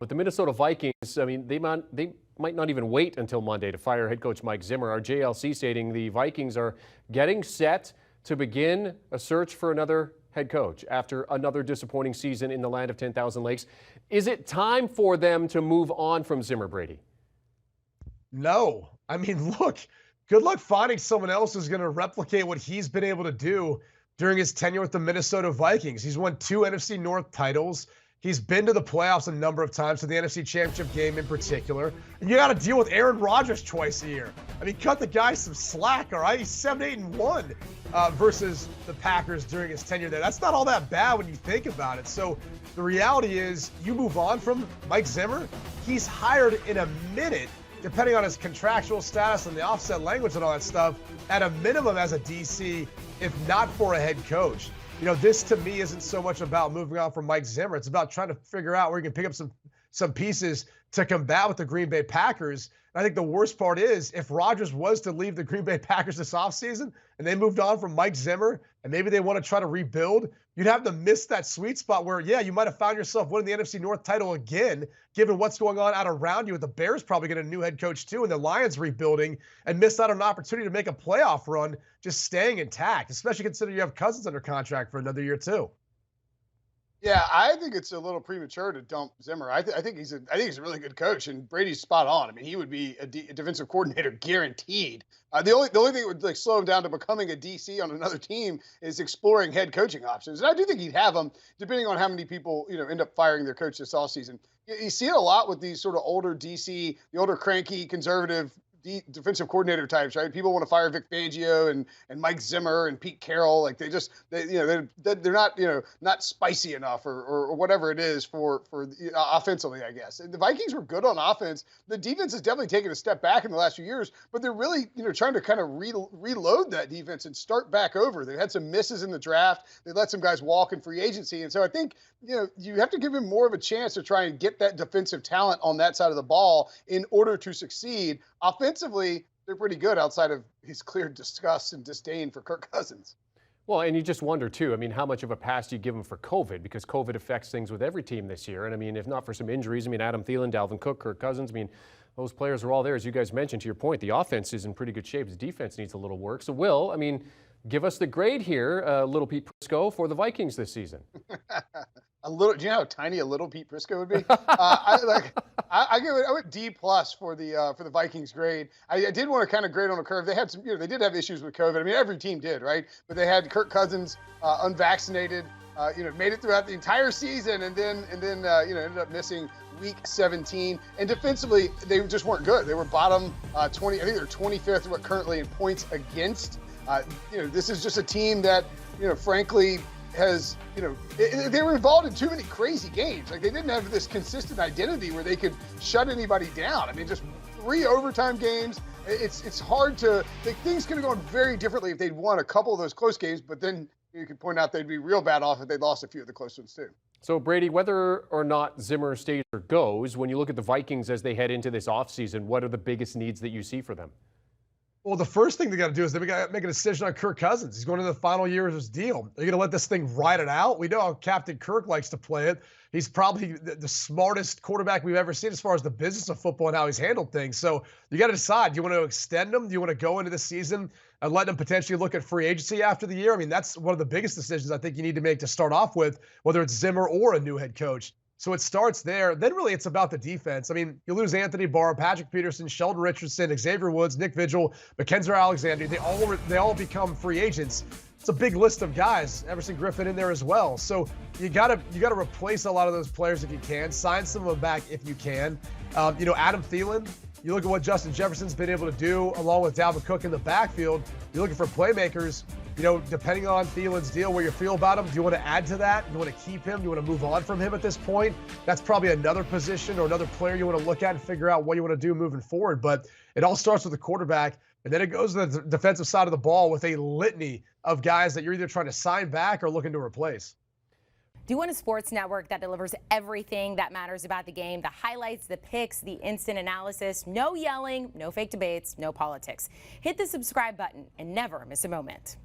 But the Minnesota Vikings, I mean, they might not even wait until Monday to fire head coach Mike Zimmer. Our JLC stating the Vikings are getting set to begin a search for another head coach after another disappointing season in the land of 10,000 lakes. Is it time for them to move on from Zimmer, Brady? No. I mean, look, good luck finding someone else who's going to replicate what he's been able to do during his tenure with the Minnesota Vikings. He's won 2 NFC North titles. He's been to the playoffs a number of times, to the NFC Championship game in particular. And you got to deal with Aaron Rodgers twice a year. I mean, cut the guy some slack, all right? He's 7-8-1 versus the Packers during his tenure there. That's not all that bad when you think about it. So the reality is, you move on from Mike Zimmer, he's hired in a minute, depending on his contractual status and the offset language and all that stuff, at a minimum as a DC, if not for a head coach. You know, this to me isn't so much about moving on from Mike Zimmer. It's about trying to figure out where you can pick up some pieces to combat with the Green Bay Packers. And I think the worst part is, if Rodgers was to leave the Green Bay Packers this offseason and they moved on from Mike Zimmer and maybe they want to try to rebuild, you'd have to miss that sweet spot where, yeah, you might have found yourself winning the NFC North title again, given what's going on out around you, with the Bears probably getting a new head coach too and the Lions rebuilding, and missed out on an opportunity to make a playoff run just staying intact, especially considering you have Cousins under contract for another year too. Yeah, I think it's a little premature to dump Zimmer. I think he's a really good coach, and Brady's spot on. I mean, he would be a defensive coordinator guaranteed. The only thing that would slow him down to becoming a DC on another team is exploring head coaching options. And I do think he'd have them, depending on how many people end up firing their coach this offseason. You see it a lot with these sort of older DC, the older cranky conservative defensive coordinator types, right? People want to fire Vic Fangio and Mike Zimmer and Pete Carroll. Like they're not not spicy enough or whatever it is for offensively, I guess. The Vikings were good on offense. The defense has definitely taken a step back in the last few years, but they're really trying to kind of reload that defense and start back over. They had some misses in the draft. They let some guys walk in free agency, and so I think you have to give him more of a chance to try and get that defensive talent on that side of the ball in order to succeed. Offensively, they're pretty good outside of his clear disgust and disdain for Kirk Cousins. Well, and you just wonder, too, I mean, how much of a pass do you give him for COVID? Because COVID affects things with every team this year. And, I mean, if not for some injuries, I mean, Adam Thielen, Dalvin Cook, Kirk Cousins, I mean, those players are all there. As you guys mentioned, to your point, the offense is in pretty good shape. The defense needs a little work. So, Will, I mean, give us the grade here, little Pete Prisco, for the Vikings this season. A little, do you know how tiny a little Pete Prisco would be? I went D+ for the Vikings grade. I did want to kind of grade on a curve. They had some, they did have issues with COVID. I mean, every team did, right? But they had Kirk Cousins unvaccinated. Made it throughout the entire season, and then ended up missing week 17. And defensively, they just weren't good. They were bottom 20. I think they're 25th currently in points against. This is just a team that frankly has they were involved in too many crazy games. Like, they didn't have this consistent identity where they could shut anybody down. I mean, just 3 overtime games. It's hard to think. Things could have gone very differently if they'd won a couple of those close games, but then you could point out they'd be real bad off if they lost a few of the close ones too. So, Brady, whether or not Zimmer stays or goes, when you look at the Vikings as they head into this offseason, what are the biggest needs that you see for them? Well, the first thing they got to do is they got to make a decision on Kirk Cousins. He's going into the final year of his deal. Are you going to let this thing ride it out? We know how Captain Kirk likes to play it. He's probably the smartest quarterback we've ever seen as far as the business of football and how he's handled things. So you got to decide, do you want to extend him? Do you want to go into the season and let him potentially look at free agency after the year? I mean, that's one of the biggest decisions I think you need to make to start off with, whether it's Zimmer or a new head coach. So it starts there. Then really it's about the defense. I mean, you lose Anthony Barr, Patrick Peterson, Sheldon Richardson, Xavier Woods, Nick Vigil, Mackenzie Alexander. They all become free agents. It's a big list of guys. Everson Griffin in there as well. So you gotta replace a lot of those players if you can. Sign some of them back if you can. Adam Thielen. You look at what Justin Jefferson's been able to do along with Dalvin Cook in the backfield. You're looking for playmakers. Depending on Thielen's deal, where you feel about him, do you want to add to that? Do you want to keep him? Do you want to move on from him at this point? That's probably another position or another player you want to look at and figure out what you want to do moving forward. But it all starts with the quarterback, and then it goes to the defensive side of the ball with a litany of guys that you're either trying to sign back or looking to replace. Do you want a sports network that delivers everything that matters about the game? The highlights, the picks, the instant analysis, no yelling, no fake debates, no politics. Hit the subscribe button and never miss a moment.